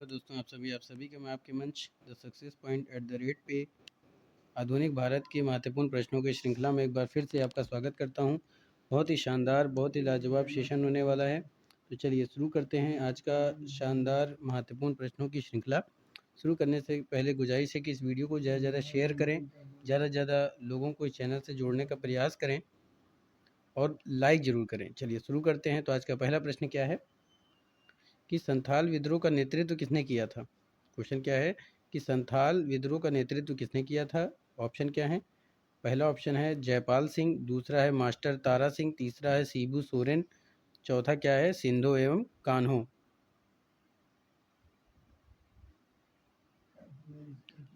तो दोस्तों आप सभी के मैं आपके मंच the success point at the rate पे आधुनिक भारत के महत्वपूर्ण प्रश्नों की श्रृंखला में एक बार फिर से आपका स्वागत करता हूं। बहुत ही शानदार, बहुत ही लाजवाब सेशन होने वाला है। तो चलिए शुरू करते हैं आज का शानदार महत्वपूर्ण प्रश्नों की श्रृंखला। शुरू करने से पहले गुजारिश है कि इस वीडियो को ज़्यादा से ज़्यादा शेयर करें, ज़्यादा से ज़्यादा लोगों को इस चैनल से जोड़ने का प्रयास करें और लाइक ज़रूर करें। चलिए शुरू करते हैं। तो आज का पहला प्रश्न क्या है कि संथाल विद्रोह का नेतृत्व किसने किया था। क्वेश्चन क्या है कि संथाल विद्रोह का नेतृत्व किसने किया था। ऑप्शन क्या है। पहला ऑप्शन है जयपाल सिंह, दूसरा है मास्टर तारा सिंह, तीसरा है शिबू सोरेन, चौथा क्या है सिंधो एवं कान्हो।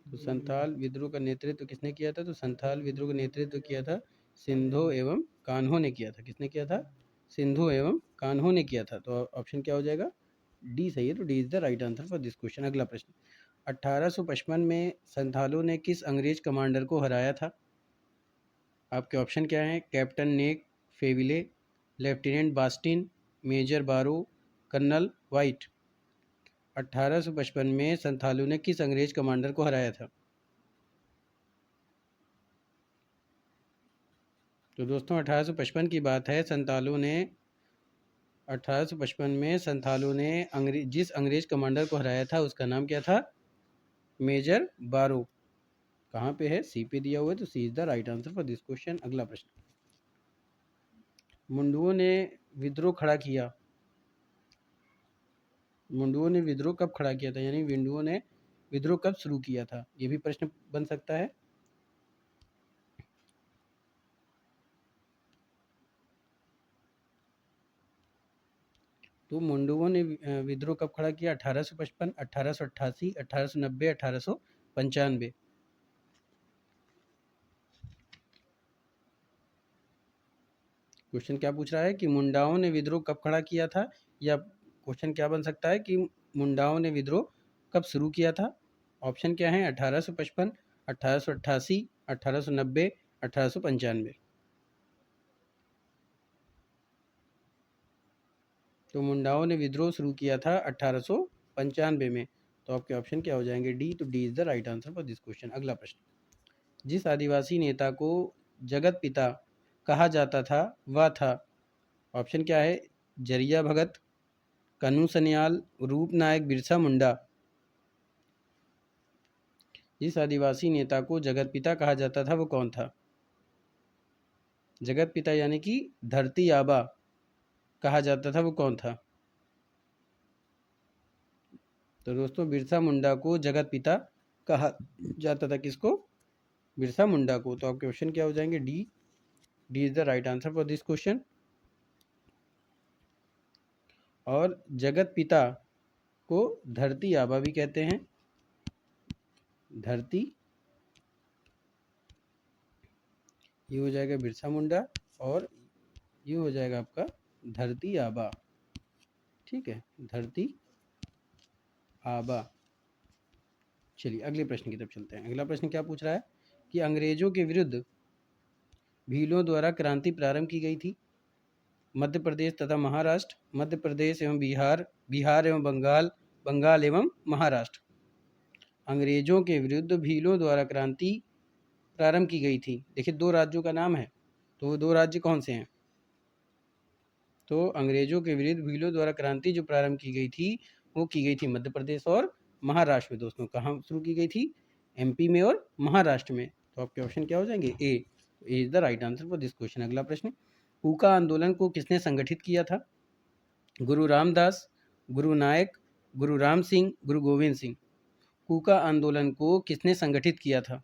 तो संथाल विद्रोह का नेतृत्व किसने किया था। तो संथाल विद्रोह का नेतृत्व किया था सिंधो एवं कान्हो ने किया था। किसने किया था। सिंधु एवं कान्हो ने किया था। तो ऑप्शन क्या हो जाएगा। डी सही है। तो D is the right answer for this question. अगला प्रश्न 1855 में संथालों ने किस अंग्रेज कमांडर को हराया था। आपके ऑप्शन क्या हैं। कैप्टन नेक फेविले, लेफ्टिनेंट बास्टिन, मेजर बारो, कर्नल वाइट। 1855 में संथालों ने किस अंग्रेज कमांडर को हराया था। तो दोस्तों 1855 की बात है। 1855 में संथालों ने जिस अंग्रेज कमांडर को हराया था उसका नाम क्या था। मेजर बारो। कहाँ पे है। सी पे दिया हुआ है। तो C is the right answer for this question. अगला प्रश्न मुंडुओं ने विद्रोह खड़ा किया। मुंडुओं ने विद्रोह कब खड़ा किया था, यानी विंडुओं ने विद्रोह कब शुरू किया था, ये भी प्रश्न बन सकता है। तो मुंडुओं ने विद्रोह कब खड़ा किया। 1855, 1888, 1890, 1895। क्वेश्चन क्या पूछ रहा है कि मुंडाओं ने विद्रोह कब खड़ा किया था, या क्वेश्चन क्या बन सकता है कि मुंडाओं ने विद्रोह कब शुरू किया था। ऑप्शन क्या है। 1855, 1888, 1890, 1895। तो मुंडाओं ने विद्रोह शुरू किया था 1895 में। तो आपके ऑप्शन क्या हो जाएंगे। डी। तो D is the right answer for this question. अगला प्रश्न जिस आदिवासी नेता को जगत पिता कहा जाता था वह था। ऑप्शन क्या है। जरिया भगत, कन्हू सन्याल, रूपनायक बिरसा मुंडा। जिस आदिवासी नेता को जगत पिता कहा जाता था वो कौन था। जगत पिता यानी कि धरती आबा कहा जाता था वो कौन था। तो दोस्तों बिरसा मुंडा को जगत पिता कहा जाता था। किसको। बिरसा मुंडा को। तो आपके ऑप्शन क्या हो जाएंगे। D. D is the right answer for this question. और जगत पिता को धरती आबा भी कहते हैं। धरती, ये हो जाएगा बिरसा मुंडा, और ये हो जाएगा आपका धरती आबा। ठीक है, धरती आबा। चलिए अगले प्रश्न की तरफ चलते हैं। अगला प्रश्न क्या पूछ रहा है कि अंग्रेजों के विरुद्ध भीलों द्वारा क्रांति प्रारंभ की गई थी। मध्य प्रदेश तथा महाराष्ट्र, मध्य प्रदेश एवं बिहार, बिहार एवं बंगाल, बंगाल एवं महाराष्ट्र। अंग्रेजों के विरुद्ध भीलों द्वारा क्रांति प्रारंभ की गई थी। देखिए दो राज्यों का नाम है, तो वो दो राज्य कौन से हैं। तो अंग्रेजों के विरुद्ध भीलों द्वारा क्रांति जो प्रारंभ की गई थी वो की गई थी मध्य प्रदेश और महाराष्ट्र में। दोस्तों कहाँ शुरू की गई थी। एमपी में और महाराष्ट्र में। तो आपके ऑप्शन क्या हो जाएंगे। A is the right answer for this question. अगला प्रश्न कूका आंदोलन को किसने संगठित किया था। गुरु रामदास, गुरु नायक, गुरु राम सिंह, गुरु गोविंद सिंह। कूका आंदोलन को किसने संगठित किया था।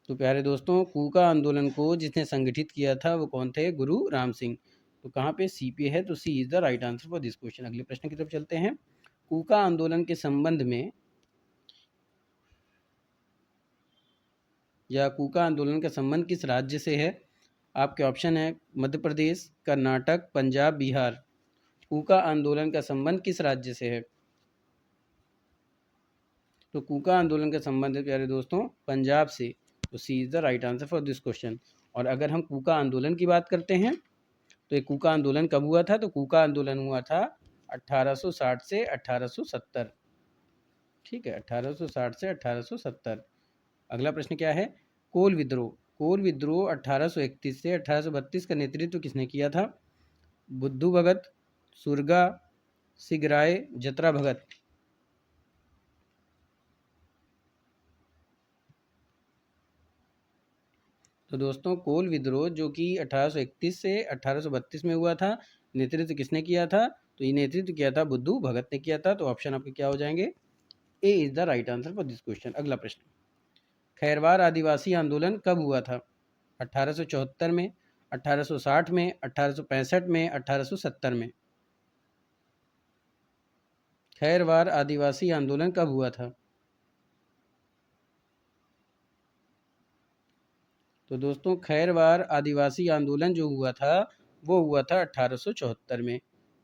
तो प्यारे दोस्तों कूका आंदोलन को जिसने संगठित किया था वो कौन थे। गुरु राम सिंह। तो कहाँ पे सी पे है। तो C is the right answer for this question. अगले प्रश्न की तरफ चलते हैं। कूका आंदोलन के संबंध में या कूका आंदोलन का संबंध किस राज्य से है। आपके ऑप्शन है मध्य प्रदेश, कर्नाटक, पंजाब, बिहार। कूका आंदोलन का संबंध किस राज्य से है। तो कूका आंदोलन का संबंध है प्यारे दोस्तों पंजाब से। तो C is the right answer for this question. और अगर हम कूका आंदोलन की बात करते हैं तो ये कूका आंदोलन कब हुआ था। तो कूका आंदोलन हुआ था 1860 से 1870। ठीक है, 1860 से 1870। अगला प्रश्न क्या है? कोल विद्रोह। कोल विद्रोह 1831 से 1832 का नेतृत्व किसने किया था? बुद्धू भगत, सुरगा, सिगराय, जतरा भगत। तो दोस्तों कोल विद्रोह जो कि 1831 से 1832 में हुआ था, नेतृत्व किसने किया था? तो ये नेतृत्व किया था बुद्धू भगत ने किया था। तो ऑप्शन आपके क्या हो जाएंगे? A is the right answer for this question. अगला प्रश्न, खैरवार आदिवासी आंदोलन कब हुआ था? 1874 में, 1860 में, 1865 में, 1870 में। खैरवार आदिवासी आंदोलन कब हुआ था? तो दोस्तों खैरवार आदिवासी आंदोलन जो हुआ था वो हुआ था 1874 में।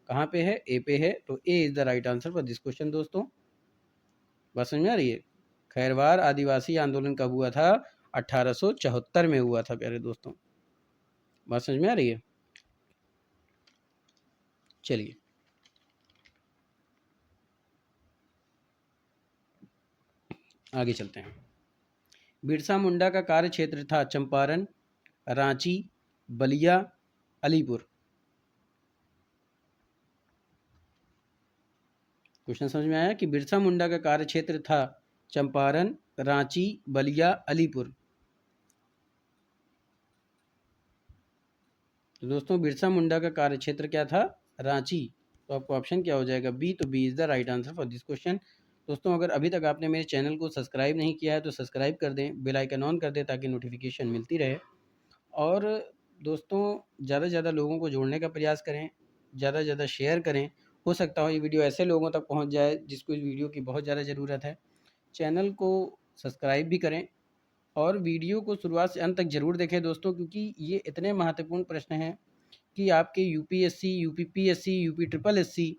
कहाँ पे है? ए पे है। तो A is the right answer for this question. दोस्तों बात समझ में आ रही है? खैरवार आदिवासी आंदोलन कब हुआ था? 1874 में हुआ था प्यारे दोस्तों। बात समझ में आ रही है? चलिए आगे चलते हैं। बिरसा मुंडा का कार्य क्षेत्र था चंपारण, रांची, बलिया, अलीपुर। क्वेश्चन समझ में आया कि बिरसा मुंडा का कार्य क्षेत्र था चंपारण, रांची, बलिया, अलीपुर। तो दोस्तों बिरसा मुंडा का कार्य क्षेत्र क्या था? रांची। तो आपको ऑप्शन क्या हो जाएगा? बी। तो B is the right answer for this question. दोस्तों अगर अभी तक आपने मेरे चैनल को सब्सक्राइब नहीं किया है तो सब्सक्राइब कर दें, बेल आइकन ऑन कर दें ताकि नोटिफिकेशन मिलती रहे। और दोस्तों ज़्यादा से ज़्यादा लोगों को जोड़ने का प्रयास करें, ज़्यादा से ज़्यादा शेयर करें। हो सकता हो ये वीडियो ऐसे लोगों तक पहुंच जाए जिसको इस वीडियो की बहुत ज़्यादा ज़रूरत है। चैनल को सब्सक्राइब भी करें और वीडियो को शुरुआत से अंत तक ज़रूर देखें दोस्तों, क्योंकि ये इतने महत्वपूर्ण प्रश्न हैं कि आपके UPSC, UPPSC, UP triple SC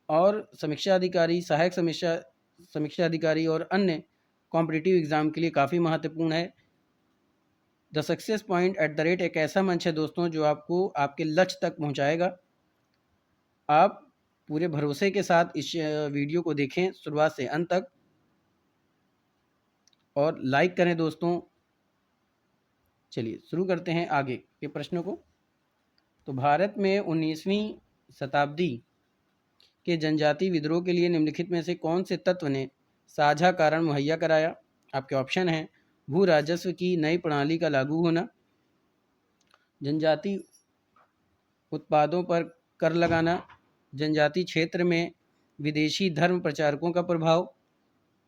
और समीक्षा अधिकारी, सहायक समीक्षा अधिकारी और अन्य कॉम्पिटिटिव एग्ज़ाम के लिए काफ़ी महत्वपूर्ण है। The success point at the rate एक ऐसा मंच है दोस्तों जो आपको आपके लक्ष्य तक पहुंचाएगा। आप पूरे भरोसे के साथ इस वीडियो को देखें शुरुआत से अंत तक और लाइक करें दोस्तों। चलिए शुरू करते हैं आगे के प्रश्नों को। तो भारत में 19वीं शताब्दी के जनजाति विद्रोह के लिए निम्नलिखित में से कौन से तत्व ने साझा कारण मुहैया कराया? आपके ऑप्शन हैं भू राजस्व की नई प्रणाली का लागू होना, जनजाति उत्पादों पर कर लगाना, जनजाति क्षेत्र में विदेशी धर्म प्रचारकों का प्रभाव,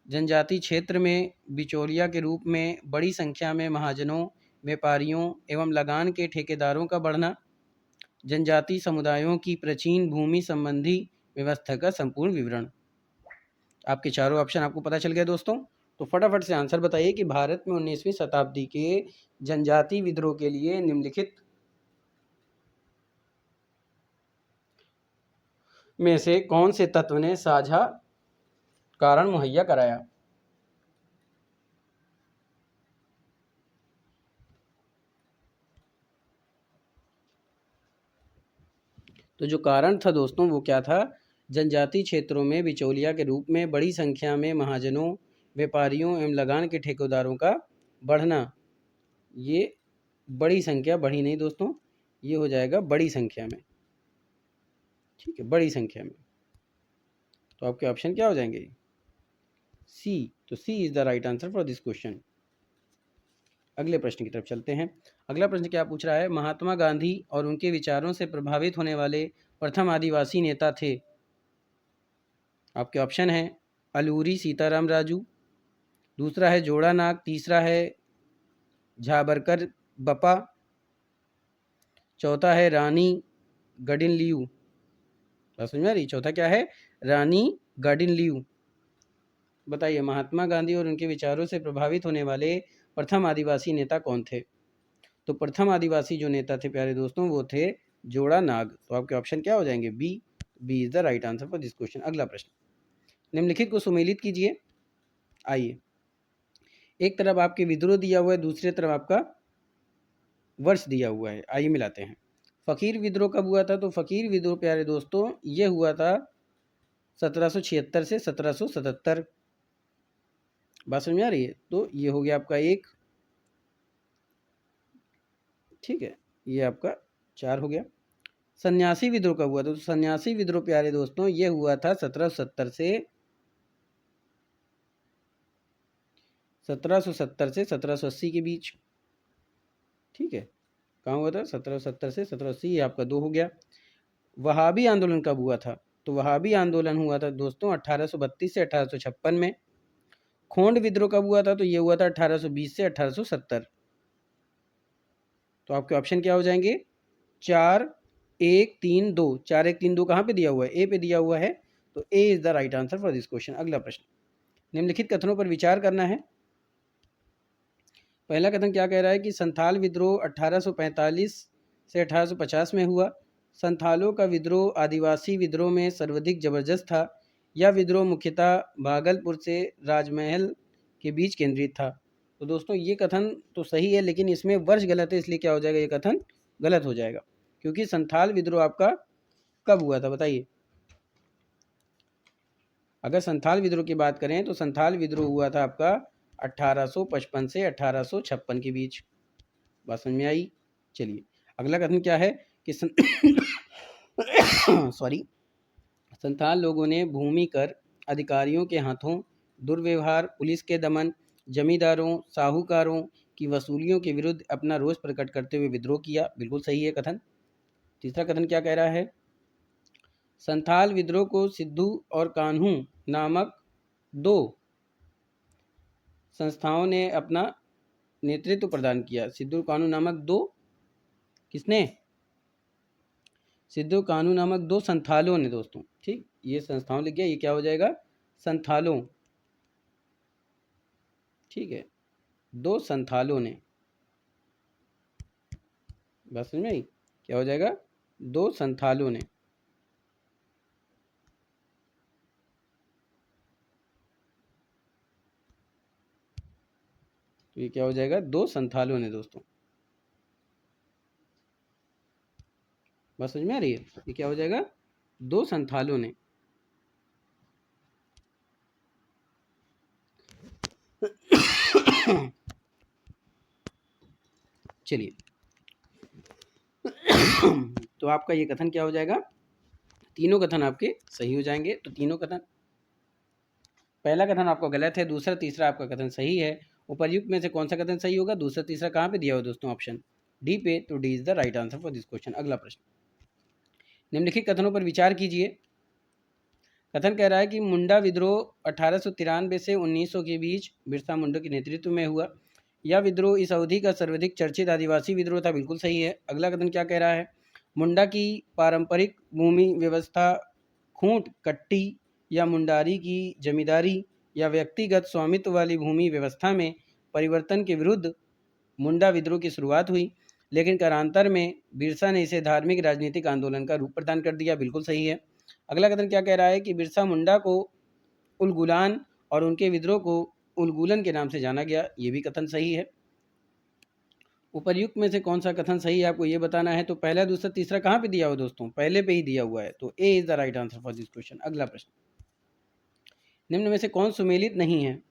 जनजाति क्षेत्र में बिचौलिया के रूप में बड़ी संख्या में महाजनों, व्यापारियों एवं लगान के ठेकेदारों का बढ़ना, जनजाति समुदायों की प्राचीन भूमि संबंधी व्यवस्था का संपूर्ण विवरण। आपके चारों ऑप्शन आपको पता चल गया दोस्तों। तो फटाफट से आंसर बताइए कि भारत में 19वीं शताब्दी के जनजाति विद्रोह के लिए निम्नलिखित में से कौन से तत्व ने साझा कारण मुहैया कराया? तो जो कारण था दोस्तों वो क्या था? जनजाति क्षेत्रों में बिचौलिया के रूप में बड़ी संख्या में महाजनों, व्यापारियों एवं लगान के ठेकेदारों का बढ़ना। ये बड़ी संख्या बढ़ी नहीं दोस्तों, ये हो जाएगा बड़ी संख्या में। ठीक है, बड़ी संख्या में। तो आपके ऑप्शन क्या हो जाएंगे? सी। तो C is the right answer for this question. अगले प्रश्न की तरफ चलते हैं। अगला प्रश्न क्या पूछ रहा है? महात्मा गांधी और उनके विचारों से प्रभावित होने वाले प्रथम आदिवासी नेता थे। आपके ऑप्शन हैं अलूरी सीताराम राजू, दूसरा है जोड़ा नाग, तीसरा है झाबरकर बपा, चौथा है रानी गडिनलियू। बात समझ में आ रही? चौथा क्या है? रानी गडिनलियू। बताइए महात्मा गांधी और उनके विचारों से प्रभावित होने वाले प्रथम आदिवासी नेता कौन थे? तो प्रथम आदिवासी जो नेता थे प्यारे दोस्तों वो थे जोड़ा नाग। तो आपके ऑप्शन क्या हो जाएंगे? B. B is the right answer for this question. अगला प्रश्न, निम्नलिखित को सुमेलित कीजिए। आइए, एक तरफ आपके विद्रोह दिया हुआ है, दूसरी तरफ आपका वर्ष दिया हुआ है। आइए मिलाते हैं। फकीर विद्रोह कब हुआ था? तो फकीर विद्रोह प्यारे दोस्तों ये हुआ था 1776 से 1777। बात समझ में आ रही है? तो ये हो गया आपका एक, ठीक है, ये आपका 4 हो गया। सन्यासी विद्रोह कब हुआ था? तो सन्यासी विद्रोह प्यारे दोस्तों ये हुआ था 1770 से 1780 के बीच, ठीक है। कहाँ हुआ था? 1770 से 1780, ये आपका 2 हो गया। वहाबी आंदोलन कब हुआ था? तो वहाबी आंदोलन हुआ था दोस्तों 1832 से 1856 में। खोंड विद्रोह कब हुआ था? तो ये हुआ था 1820 से 1870। तो आपके ऑप्शन क्या हो जाएंगे? 4 1 3 2। 4 1 3 2 कहाँ पे दिया हुआ है? ए पे दिया हुआ है। तो A is the right answer for this question. अगला प्रश्न, निम्नलिखित कथनों पर विचार करना है। पहला कथन क्या कह रहा है कि संथाल विद्रोह 1845 से 1850 में हुआ। संथालों का विद्रोह आदिवासी विद्रोह में सर्वाधिक जबरदस्त था। यह विद्रोह मुख्यतः भागलपुर से राजमहल के बीच केंद्रित था। तो दोस्तों ये कथन तो सही है, लेकिन इसमें वर्ष गलत है, इसलिए क्या हो जाएगा? ये कथन गलत हो जाएगा, क्योंकि संथाल विद्रोह आपका कब हुआ था बताइए? अगर संथाल विद्रोह की बात करें तो संथाल विद्रोह हुआ था आपका 1855 से 1856 के बीच। बात समझ में आई? चलिए अगला कथन क्या है कि सॉरी, संथाल लोगों ने भूमि कर, अधिकारियों के हाथों दुर्व्यवहार, पुलिस के दमन, जमींदारों साहूकारों की वसूलियों के विरुद्ध अपना रोष प्रकट करते हुए विद्रोह किया। बिल्कुल सही है कथन। तीसरा कथन क्या कह रहा है? संथाल विद्रोह को सिद्धू और कान्हू नामक 2 संस्थाओं ने अपना नेतृत्व प्रदान किया। सिद्धू कान्हू नामक 2 किसने? सिद्धू कान्हू नामक 2 संथालों ने दोस्तों, ठीक। ये संस्थाओं लिख गया, ये क्या हो जाएगा? संथालों, ठीक है, 2 संथालों ने। बस समझ में आई? क्या हो जाएगा? 2 संथालों ने। तो ये क्या हो जाएगा? 2 संथालों ने दोस्तों। बस समझ में आ रही है? ये क्या हो जाएगा? 2 संथालों ने। चलिए तो आपका ये कथन क्या हो जाएगा? तीनों कथन आपके सही हो जाएंगे। तो तीनों कथन, पहला कथन आपका गलत है, दूसरा तीसरा आपका कथन सही है। उपर्युक्त में से कौन सा कथन सही होगा? दूसरा तीसरा कहाँ पे दिया हुआ दोस्तों? ऑप्शन डी पे। तो D is the right answer for this question. अगला प्रश्न, निम्नलिखित कथनों पर विचार कीजिए। कथन कह रहा है कि मुंडा विद्रोह 1893 से 1900 के बीच बिरसा मुंडा के नेतृत्व में हुआ। यह विद्रोह इस अवधि का सर्वाधिक चर्चित आदिवासी विद्रोह था। बिल्कुल सही है। अगला कथन क्या कह रहा है? मुंडा की पारंपरिक भूमि व्यवस्था खूंट कट्टी या मुंडारी की जमींदारी या व्यक्तिगत स्वामित्व वाली भूमि व्यवस्था में परिवर्तन के विरुद्ध मुंडा विद्रोह की शुरुआत हुई, लेकिन कालांतर में बिरसा ने इसे धार्मिक राजनीतिक आंदोलन का रूप प्रदान कर दिया। बिल्कुल सही है। अगला कथन क्या कह रहा है कि बिरसा मुंडा को उलगुलान और उनके विद्रोह को उलगुलन के नाम से जाना गया। ये भी कथन सही है। उपर्युक्त में से कौन सा कथन सही है आपको ये बताना है। तो पहला दूसरा तीसरा कहाँ पे दिया हुआ दोस्तों? पहले पे ही दिया हुआ है। तो A is the right answer for this question. अगला प्रश्न, निम्न में से कौन सुमेलित नहीं है?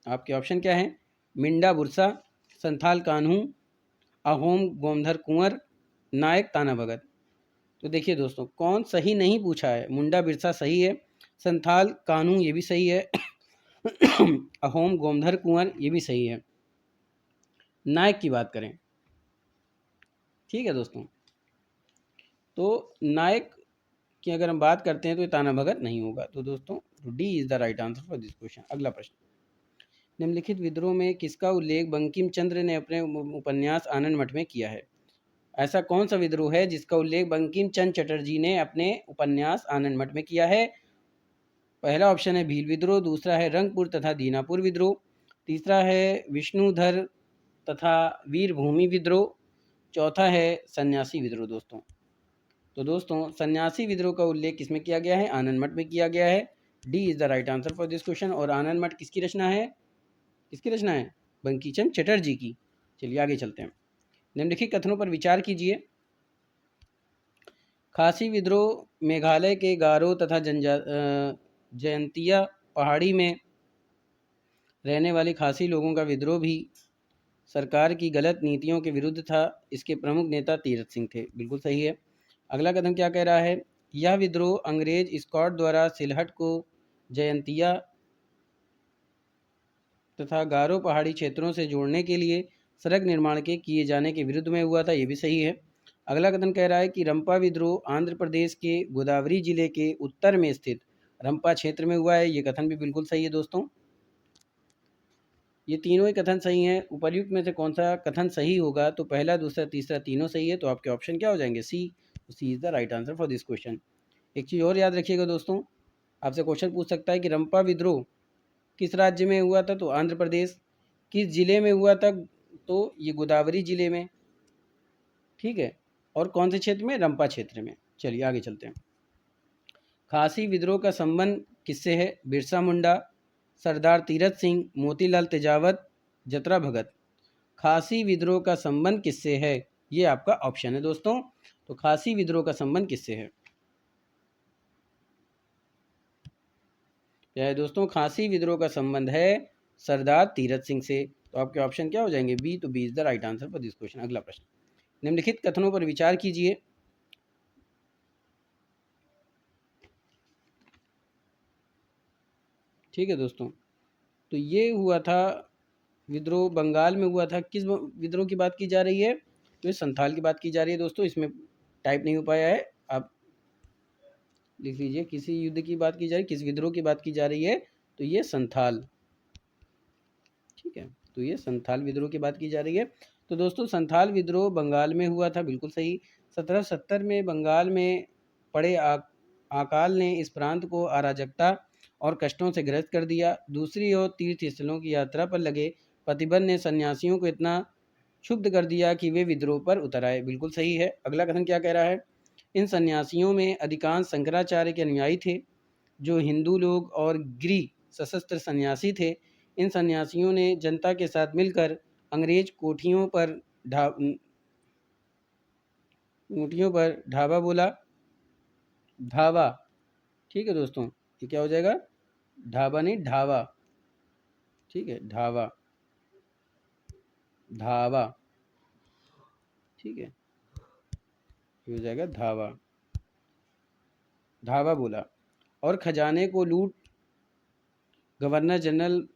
आपके ऑप्शन क्या है? मिंडा बुरसा, संथाल कान्हू, अहोम गोमधर कुंवर, नायक ताना भगत। तो देखिए दोस्तों, कौन सही नहीं पूछा है। मुंडा बिरसा सही है, संथाल कानू ये भी सही है, अहोम गोमधर कुंवर ये भी सही है। नायक की बात करें, ठीक है दोस्तों, तो नायक की अगर हम बात करते हैं तो ये ताना भगत नहीं होगा। तो दोस्तों D is the right answer for this question. अगला प्रश्न, निम्नलिखित विद्रोह में किसका उल्लेख बंकिम चंद्र ने अपने उपन्यास आनंद मठ में किया है? ऐसा कौन सा विद्रोह है जिसका उल्लेख बंकिम चंद्र चटर्जी ने अपने उपन्यास आनंद मठ में किया है? पहला ऑप्शन है भील विद्रोह, दूसरा है रंगपुर तथा दीनापुर विद्रोह, तीसरा है विष्णुधर तथा वीरभूमि विद्रोह, चौथा है सन्यासी विद्रोह दोस्तों। तो दोस्तों सन्यासी विद्रोह का उल्लेख किसमें किया गया है? आनंद मठ में किया गया है। D is the right answer for this question. और आनंद मठ किसकी रचना है? किसकी रचना है? बंकिम चंद्र चटर्जी की। चलिए आगे चलते हैं। निम्नलिखित कथनों पर विचार कीजिए। खासी विद्रोह मेघालय के गारो तथा जयंतिया पहाड़ी में रहने वाले खासी लोगों का विद्रोह भी सरकार की गलत नीतियों के विरुद्ध था। इसके प्रमुख नेता तीरथ सिंह थे। बिल्कुल सही है। अगला कदम क्या कह रहा है? यह विद्रोह अंग्रेज स्कॉट द्वारा सिलहट को जयंतिया तथा गारो पहाड़ी क्षेत्रों से जोड़ने के लिए सड़क निर्माण के किए जाने के विरुद्ध में हुआ था। ये भी सही है। अगला कथन कह रहा है कि रंपा विद्रोह आंध्र प्रदेश के गोदावरी जिले के उत्तर में स्थित रंपा क्षेत्र में हुआ है। ये कथन भी बिल्कुल सही है दोस्तों। ये तीनों ही कथन सही हैं। उपर्युक्त में से कौन सा कथन सही होगा? तो पहला, दूसरा, तीसरा तीनों सही है। तो आपके ऑप्शन क्या हो जाएंगे? C. C is the right answer for this question. एक चीज़ और याद रखिएगा दोस्तों, आपसे क्वेश्चन पूछ सकता है कि रंपा विद्रोह किस राज्य में हुआ था? तो आंध्र प्रदेश। किस जिले में हुआ था? तो ये गोदावरी जिले में। ठीक है। और कौन से क्षेत्र में? रंपा क्षेत्र में। चलिए आगे चलते हैं। खासी विद्रोह का संबंध किससे है? बिरसा मुंडा, सरदार तीरथ सिंह, मोतीलाल तेजावत, जतरा भगत। खासी विद्रोह का संबंध किससे है? ये आपका ऑप्शन है दोस्तों। तो खासी विद्रोह का संबंध किससे है? क्या है दोस्तों? खासी विद्रोह का संबंध है सरदार तीरथ सिंह से। तो आपके ऑप्शन क्या हो जाएंगे? बी। तो B is the right answer for this question. अगला प्रश्न, निम्नलिखित कथनों पर विचार कीजिए। ठीक है दोस्तों, तो ये हुआ था विद्रोह बंगाल में हुआ था। किस विद्रोह की बात की जा रही है? तो ये संथाल की बात की जा रही है दोस्तों। इसमें टाइप नहीं हो पाया है, आप लिख लीजिए। किसी युद्ध की बात की जा रही है, किस विद्रोह की बात की जा रही है? तो ये संथाल। ठीक है, तो ये संथाल विद्रोह की बात की जा रही है। तो दोस्तों संथाल विद्रोह बंगाल में हुआ था। बिल्कुल सही। 1770 में बंगाल में पड़े अकाल ने इस प्रांत को अराजकता और कष्टों से ग्रस्त कर दिया। दूसरी ओर तीर्थ स्थलों की यात्रा पर लगे प्रतिबंध ने सन्यासियों को इतना क्षुब्ध कर दिया कि वे विद्रोह पर उतर आए। बिल्कुल सही है। अगला कथन क्या कह रहा है? इन सन्यासियों में अधिकांश शंकराचार्य के अनुयायी थे, जो हिंदू लोग और गिरी सशस्त्र सन्यासी थे। इन सन्यासियों ने जनता के साथ मिलकर अंग्रेज कोठियों पर ढाबा बोला, धावा। ठीक है दोस्तों, ये क्या हो जाएगा? ढाबा नहीं, ढावा। ठीक है, ढावा, धावा। ठीक है, ये हो जाएगा धावा, धावा बोला। और खजाने को लूट गवर्नर जनरल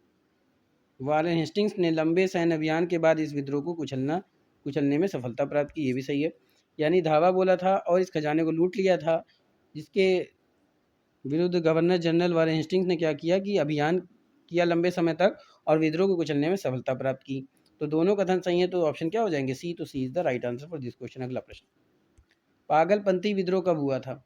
वारेन हेस्टिंग्स ने लंबे सैन्य अभियान के बाद इस विद्रोह को कुचलने में सफलता प्राप्त की। ये भी सही है। यानी धावा बोला था और इस खजाने को लूट लिया था, जिसके विरुद्ध गवर्नर जनरल वारेन हेस्टिंग्स ने क्या किया कि अभियान किया लंबे समय तक और विद्रोह को कुचलने में सफलता प्राप्त की। तो दोनों कथन सही है। तो ऑप्शन क्या हो जाएंगे? सी। तो C is the right answer for this question. अगला प्रश्न, पागलपंथी विद्रोह कब हुआ था?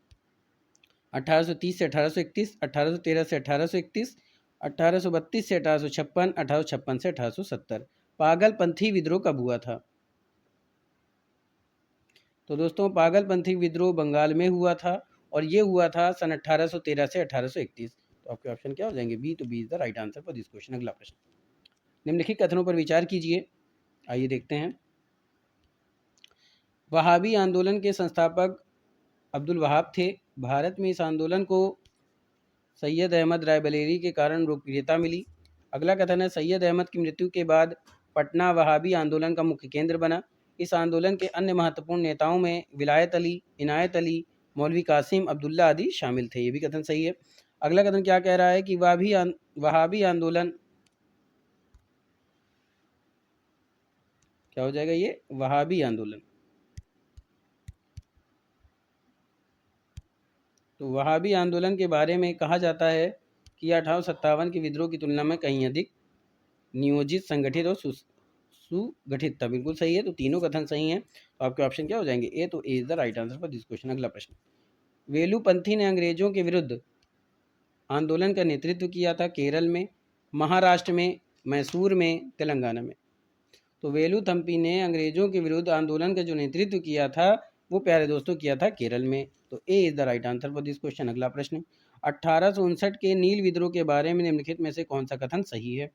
1830 से 1831, 1813 से 1831, 1832 से 1856, 1856 से 1870। पागलपंथी विद्रोह कब हुआ था? तो दोस्तों पागलपंथी विद्रोह बंगाल में हुआ था और ये हुआ था सन 1813 से 1831। तो आपके ऑप्शन क्या हो जाएंगे? बी। तो B is the right answer for this question. अगला प्रश्न, निम्नलिखित कथनों पर विचार कीजिए। आइए देखते हैं। वहाबी आंदोलन के संस्थापक अब्दुल वहाब थे। भारत में इस आंदोलन को सैयद अहमद रायबरेली के कारण लोकप्रियता मिली। अगला कथन है, सैयद अहमद की मृत्यु के बाद पटना वहाबी आंदोलन का मुख्य केंद्र बना। इस आंदोलन के अन्य महत्वपूर्ण नेताओं में विलायत अली, इनायत अली, मौलवी कासिम अब्दुल्ला आदि शामिल थे। ये भी कथन सही है। अगला कथन क्या कह रहा है कि वहाबी आंदोलन क्या हो जाएगा? ये वहाबी आंदोलन। तो वहाबी आंदोलन के बारे में कहा जाता है कि 1857 के विद्रोह की तुलना में कहीं अधिक नियोजित, संगठित और सुगठित था। बिल्कुल सही है। तो तीनों कथन सही हैं। तो आपके ऑप्शन क्या हो जाएंगे? ए। तो A is the right answer for this question. अगला प्रश्न, वेलुपंथी ने अंग्रेजों के विरुद्ध आंदोलन का नेतृत्व किया था केरल में, महाराष्ट्र में, मैसूर में, तेलंगाना में। तो वेलुथम्पी ने अंग्रेजों के विरुद्ध आंदोलन का जो नेतृत्व किया था वो प्यारे दोस्तों किया था केरल में। तो A is the right answer for this question. अगला प्रश्न, 1859 के नील विद्रोह के बारे में निम्नलिखित में से कौन सा कथन सही है?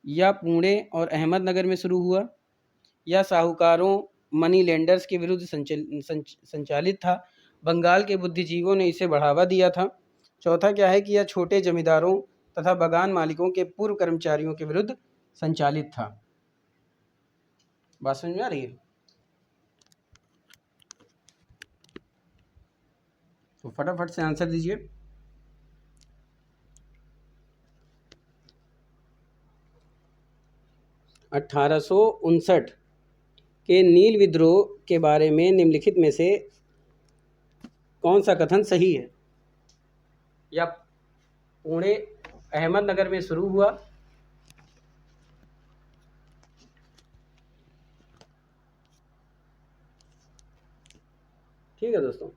या पुणे और अहमदनगर में शुरू हुआ, या साहूकारों मनी लेंडर्स के विरुद्ध संचालित था, बंगाल के बुद्धिजीवियों ने इसे बढ़ावा दिया था। चौथा क्या है कि यह छोटे जमींदारों तथा बागान मालिकों के पूर्व कर्मचारियों के विरुद्ध संचालित था। बात समझ में आ रही है? तो फटाफट से आंसर दीजिए। अठारह के नील विद्रोह के बारे में निम्नलिखित में से कौन सा कथन सही है? या पुणे अहमदनगर में शुरू हुआ, ठीक है दोस्तों।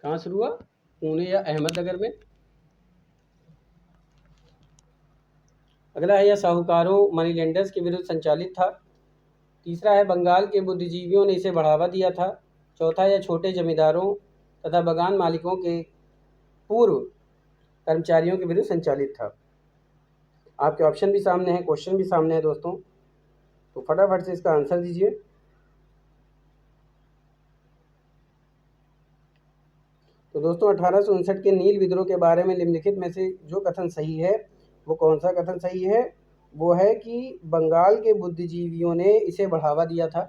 कहाँ शुरू हुआ? पुणे या अहमदनगर में। अगला है यह साहूकारों मनी लेंडर्स के विरुद्ध संचालित था। तीसरा है बंगाल के बुद्धिजीवियों ने इसे बढ़ावा दिया था। चौथा यह छोटे जमींदारों तथा बागान मालिकों के पूर्व कर्मचारियों के विरुद्ध संचालित था। आपके ऑप्शन भी सामने हैं, क्वेश्चन भी सामने है दोस्तों, तो फटाफट से इसका आंसर दीजिए। तो दोस्तों 1859 के नील विद्रोह के बारे में निम्नलिखित में से जो कथन सही है वो कौन सा कथन सही है? वो है कि बंगाल के बुद्धिजीवियों ने इसे बढ़ावा दिया था।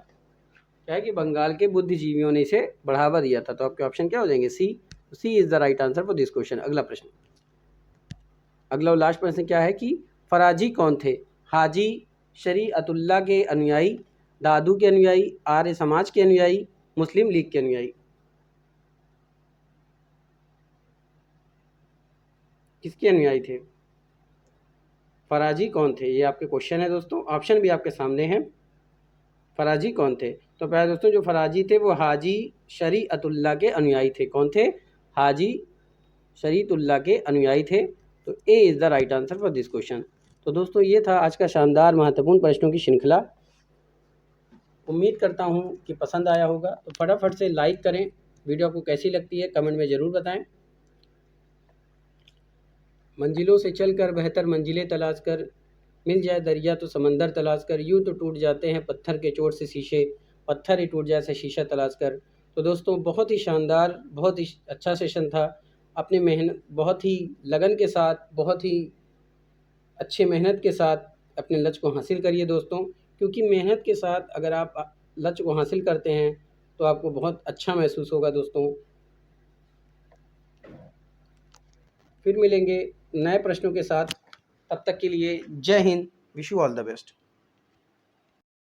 क्या है कि बंगाल के बुद्धिजीवियों ने इसे बढ़ावा दिया था। तो आपके ऑप्शन क्या हो जाएंगे? C is the right answer for this question. अगला प्रश्न, अगला और लास्ट प्रश्न क्या है कि फराजी कौन थे? हाजी शरीअतुल्लाह के अनुयायी, दादू के अनुयायी, आर्य समाज के अनुयायी, मुस्लिम लीग के अनुयायी? किसके अनुयायी थे? फराजी कौन थे? ये आपके क्वेश्चन है दोस्तों, ऑप्शन भी आपके सामने हैं। फराजी कौन थे? तो पहले दोस्तों जो फराजी थे वो हाजी शरीअतुल्लाह के अनुयायी थे। कौन थे? हाजी शरीअतुल्लाह के अनुयायी थे। तो A is the right answer for this question. तो दोस्तों ये था आज का शानदार महत्वपूर्ण प्रश्नों की श्रृंखला। उम्मीद करता हूँ कि पसंद आया होगा। तो फटाफट से लाइक करें। वीडियो आपको कैसी लगती है कमेंट में ज़रूर बताएं। मंजिलों से चलकर बेहतर मंजिलें तलाश कर, मिल जाए दरिया तो समंदर तलाश कर, यूँ तो टूट जाते हैं पत्थर के चोट से शीशे, पत्थर ही टूट जाए से शीशा तलाश कर। तो दोस्तों बहुत ही शानदार, बहुत ही अच्छा सेशन था। अपनी मेहनत, बहुत ही लगन के साथ, बहुत ही अच्छे मेहनत के साथ अपने लक्ष्य को हासिल करिए दोस्तों, क्योंकि मेहनत के साथ अगर आप लक्ष्य को हासिल करते हैं तो आपको बहुत अच्छा महसूस होगा दोस्तों। फिर मिलेंगे नए प्रश्नों के साथ, तब तक के लिए जय Hind, wish you all the best.